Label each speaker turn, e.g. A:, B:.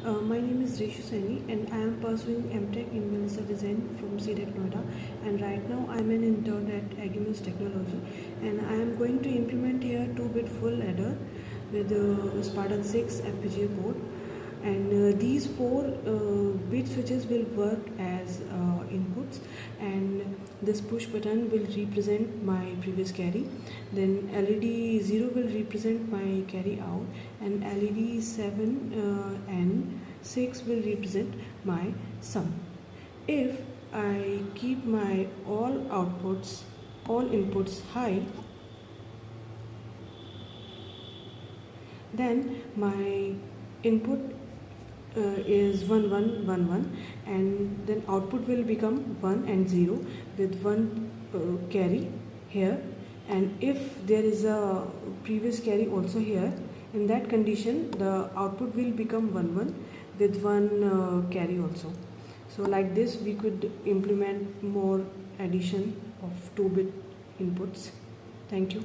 A: My name is Reshu Saini and I am pursuing MTech in VLSI design from CTech Noida, and right now I am an intern at Agimus technology, and I am going to implement here 2-bit full adder with Spartan 6 FPGA board, and these 4 bit switches will work as inputs, and this push button will represent my previous carry, then LED 0 will represent my carry out, and LED 7 and 6 will represent my sum. If I keep my all inputs high, then my input is 1 1 1 1, and then output will become 1 and 0 with 1 carry here, and if there is a previous carry also here, in that condition the output will become 1 1 with 1 carry also. So like this we could implement more addition of 2-bit inputs. Thank you.